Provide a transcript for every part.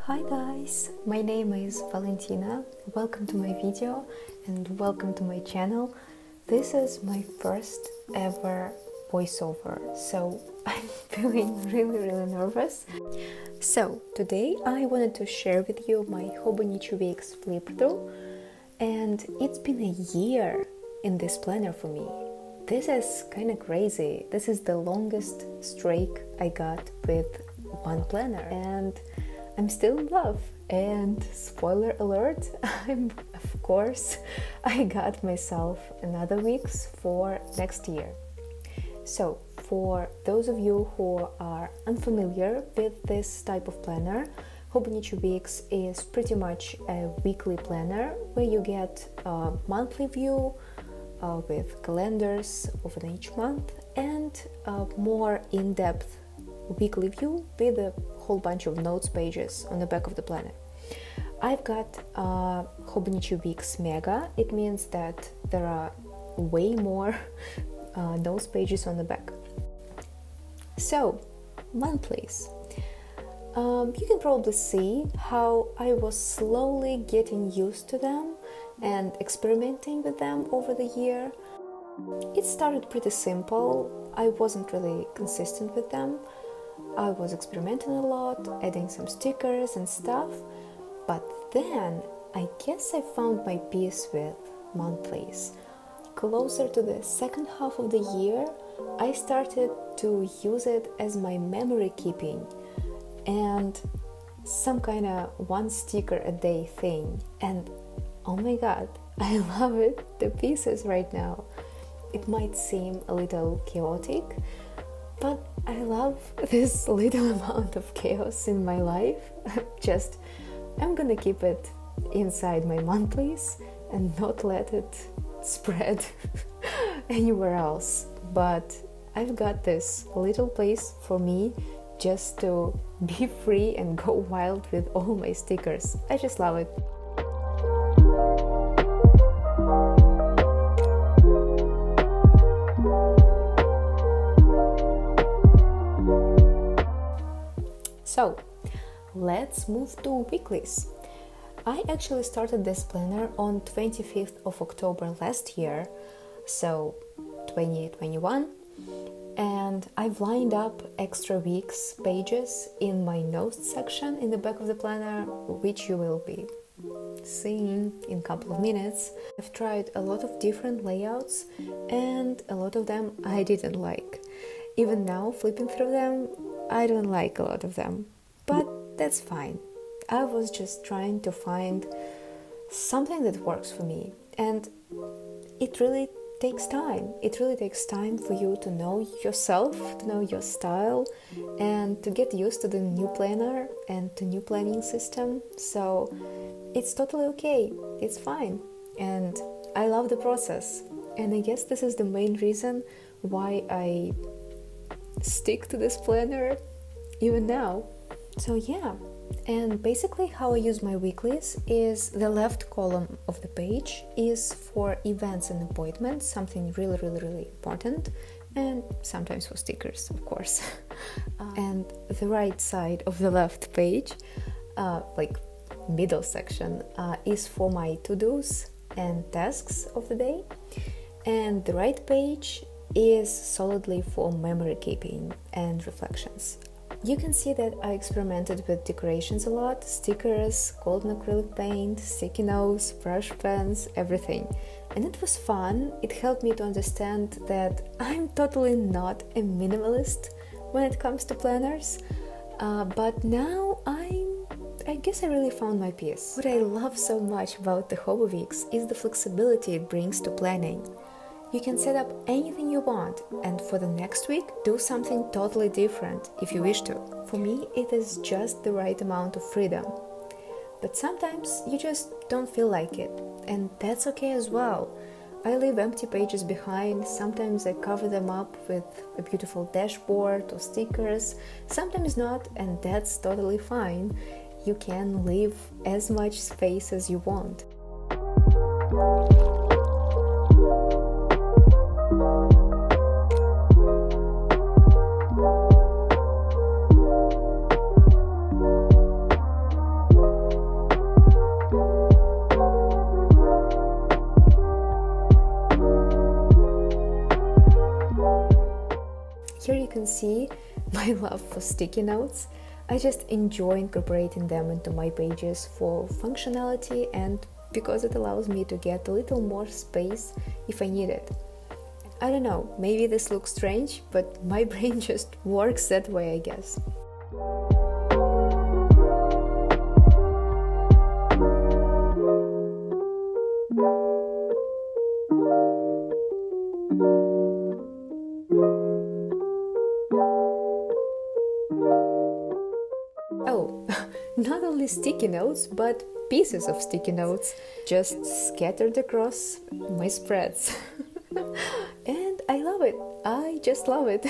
Hi guys, my name is Valentina. Welcome to my video and welcome to my channel. This is my first ever voiceover, so I'm feeling really nervous. So today I wanted to share with you my Hobonichi Weeks flip through, and it's been a year in this planner for me. This is kind of crazy. This is the longest streak I got with one planner, and I'm still in love. And spoiler alert, I got myself another weeks for next year. So for those of you who are unfamiliar with this type of planner, Hobonichi Weeks is pretty much a weekly planner where you get a monthly view with calendars of each month and a more in-depth weekly view with a whole bunch of notes pages on the back of the planner. I've got Hobonichi Weeks Mega. It means that there are way more notes pages on the back. So, monthlies. You can probably see how I was slowly getting used to them and experimenting with them over the year. It started pretty simple. I wasn't really consistent with them. I was experimenting a lot, adding some stickers and stuff, but then I guess I found my peace with monthlies. Closer to the second half of the year, I started to use it as my memory keeping and some kind of one sticker a day thing. And oh my god, I love it to pieces right now. It might seem a little chaotic, but I love this little amount of chaos in my life. I'm gonna keep it inside my monthlies and not let it spread anywhere else. But I've got this little place for me just to be free and go wild with all my stickers. I just love it. So, let's move to weeklies. I actually started this planner on 25th of October last year, so 2021, and I've lined up extra weeks pages in my notes section in the back of the planner, which you will be seeing in a couple of minutes. I've tried a lot of different layouts and a lot of them I didn't like. Even now, flipping through them, I don't like a lot of them, but that's fine. I was just trying to find something that works for me, and it really takes time. It really takes time for you to know yourself, to know your style, and to get used to the new planner and the new planning system. So it's totally okay. It's fine. And I love the process. And I guess this is the main reason why I stick to this planner even now. So yeah, and basically how I use my weeklies is the left column of the page is for events and appointments, something really important, and sometimes for stickers, of course. And the right side of the left page, like middle section, is for my to-dos and tasks of the day, and the right page is solidly for memory keeping and reflections. You can see that I experimented with decorations a lot: stickers, golden acrylic paint, sticky notes, brush pens, everything. And it was fun. It helped me to understand that I'm totally not a minimalist when it comes to planners. But now I guess I really found my peace. What I love so much about the Hobo Weeks is the flexibility it brings to planning. You can set up anything you want, and for the next week do something totally different if you wish to. For me, it is just the right amount of freedom. But sometimes you just don't feel like it, and that's okay as well. I leave empty pages behind. Sometimes I cover them up with a beautiful dashboard or stickers, sometimes not, and that's totally fine. You can leave as much space as you want. can see my love for sticky notes. I just enjoy incorporating them into my pages for functionality and because it allows me to get a little more space if I need it. I don't know, maybe this looks strange, but my brain just works that way, I guess. Oh, not only sticky notes, but pieces of sticky notes just scattered across my spreads. And I love it. I just love it.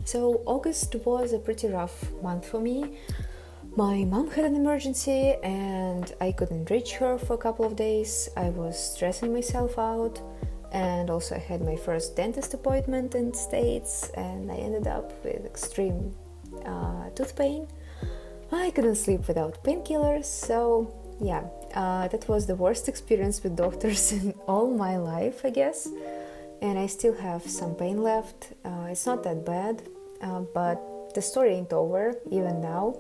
So August was a pretty rough month for me. My mom had an emergency and I couldn't reach her for a couple of days. I was stressing myself out, and also I had my first dentist appointment in the States and I ended up with extreme tooth pain. I couldn't sleep without painkillers, so yeah, that was the worst experience with doctors in all my life, I guess. And I still have some pain left. It's not that bad, but the story ain't over even now.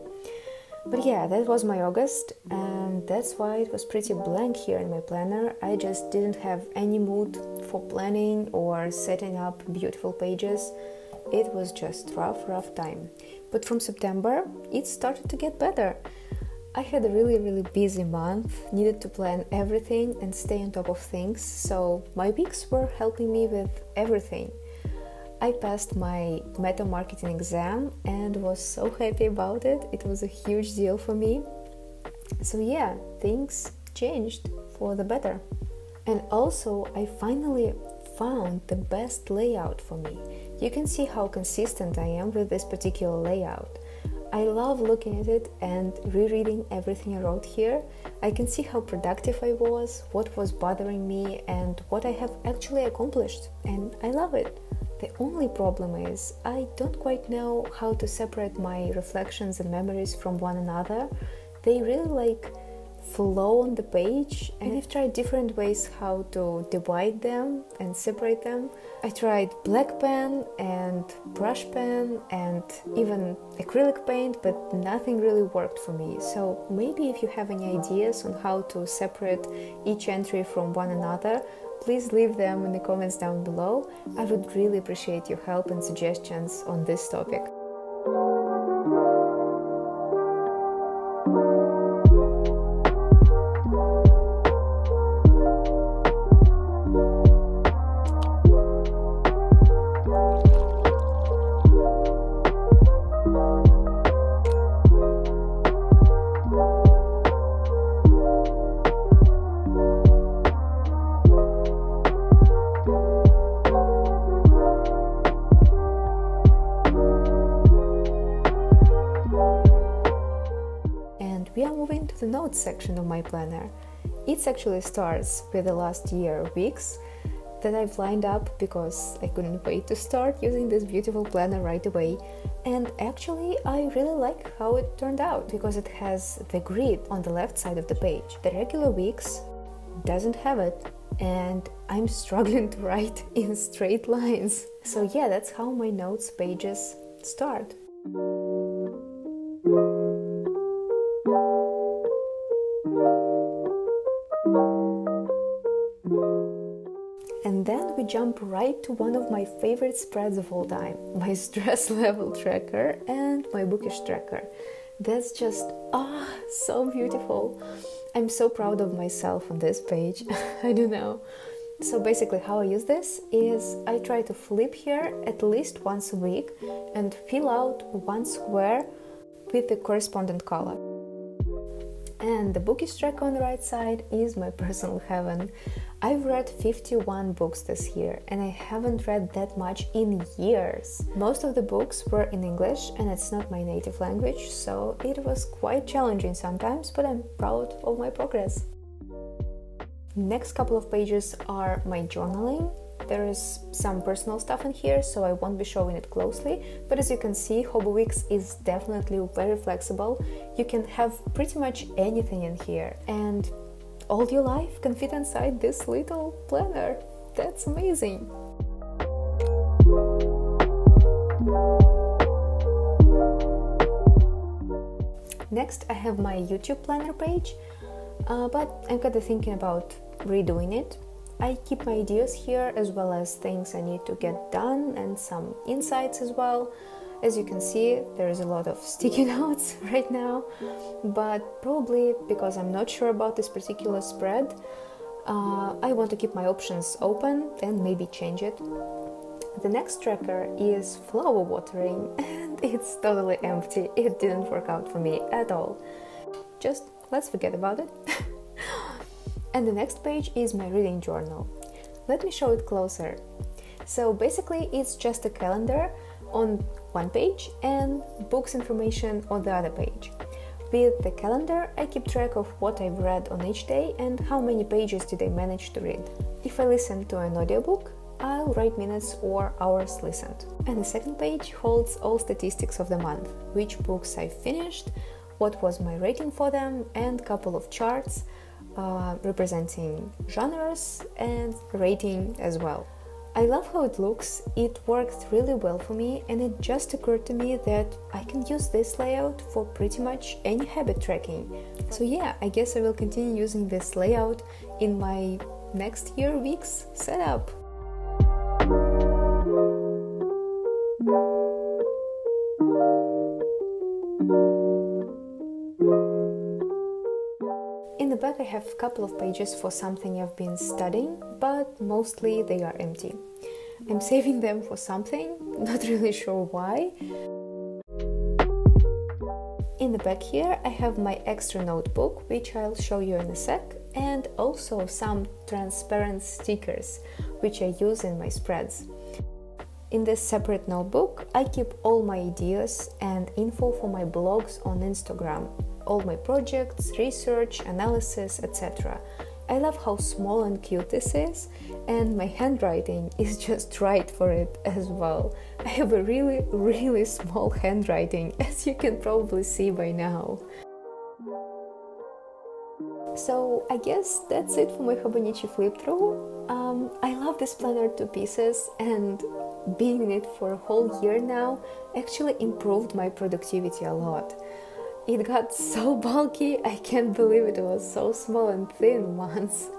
But yeah, that was my August, and that's why it was pretty blank here in my planner. I just didn't have any mood for planning or setting up beautiful pages. It was just rough time. But from September, it started to get better. I had a really busy month, needed to plan everything and stay on top of things, so my weeks were helping me with everything. I passed my meta marketing exam and was so happy about it. It was a huge deal for me. So yeah, things changed for the better. And also, I finally found the best layout for me. You can see how consistent I am with this particular layout. I love looking at it and rereading everything I wrote here. I can see how productive I was, what was bothering me, and what I have actually accomplished, and I love it. The only problem is I don't quite know how to separate my reflections and memories from one another. They really flow on the page, and I've tried different ways how to divide them and separate them. I tried black pen and brush pen and even acrylic paint, but nothing really worked for me. So maybe if you have any ideas on how to separate each entry from one another, please leave them in the comments down below. I would really appreciate your help and suggestions on this topic. We are moving to the notes section of my planner. It actually starts with the last year weeks that I've lined up because I couldn't wait to start using this beautiful planner right away. And actually, I really like how it turned out because it has the grid on the left side of the page. The regular weeks doesn't have it, and I'm struggling to write in straight lines. So yeah, that's how my notes pages start. And then we jump right to one of my favorite spreads of all time, my stress level tracker and my bookish tracker. That's just, so beautiful. I'm so proud of myself on this page. I don't know. So basically how I use this is I try to flip here at least once a week and fill out one square with the correspondent color. And the bookish track on the right side is my personal heaven. I've read 51 books this year and I haven't read that much in years. Most of the books were in English and it's not my native language, so it was quite challenging sometimes, but I'm proud of my progress. Next couple of pages are my journaling. There is some personal stuff in here, so I won't be showing it closely, but as you can see, Hobonichi Weeks is definitely very flexible. You can have pretty much anything in here, and all your life can fit inside this little planner. That's amazing! Next, I have my YouTube planner page, but I'm kind of thinking about redoing it. I keep my ideas here as well as things I need to get done and some insights as well. As you can see, there is a lot of sticky notes right now, but probably because I'm not sure about this particular spread, I want to keep my options open and maybe change it. The next tracker is flower watering and it's totally empty. It didn't work out for me at all. Just let's forget about it. And the next page is my reading journal. Let me show it closer. So basically it's just a calendar on one page and books information on the other page. With the calendar, I keep track of what I've read on each day and how many pages did I manage to read. If I listen to an audiobook, I'll write minutes or hours listened. And the second page holds all statistics of the month, which books I finished, what was my rating for them, and a couple of charts representing genres and rating as well. I love how it looks, it worked really well for me, and it just occurred to me that I can use this layout for pretty much any habit tracking. So yeah, I guess I will continue using this layout in my next year weeks setup. In the back I have a couple of pages for something I've been studying, but mostly they are empty. I'm saving them for something, not really sure why. In the back here I have my extra notebook, which I'll show you in a sec, and also some transparent stickers, which I use in my spreads. In this separate notebook I keep all my ideas and info for my blogs on Instagram, all my projects, research, analysis, etc. I love how small and cute this is, and my handwriting is just right for it as well. I have a really small handwriting, as you can probably see by now. So I guess that's it for my Hobonichi flip through. I love this planner to pieces, and being in it for a whole year now actually improved my productivity a lot. It got so bulky, I can't believe it was so small and thin once.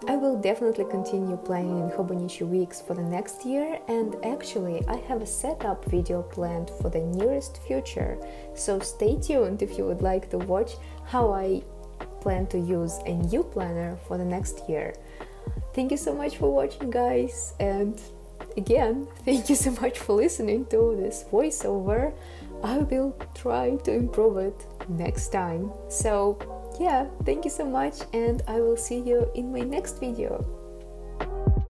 I will definitely continue planning in Hobonichi Weeks for the next year, and actually I have a setup video planned for the nearest future, so stay tuned if you would like to watch how I plan to use a new planner for the next year. Thank you so much for watching, guys, and again, thank you so much for listening to this voiceover. I will try to improve it next time. So yeah, thank you so much, and I will see you in my next video.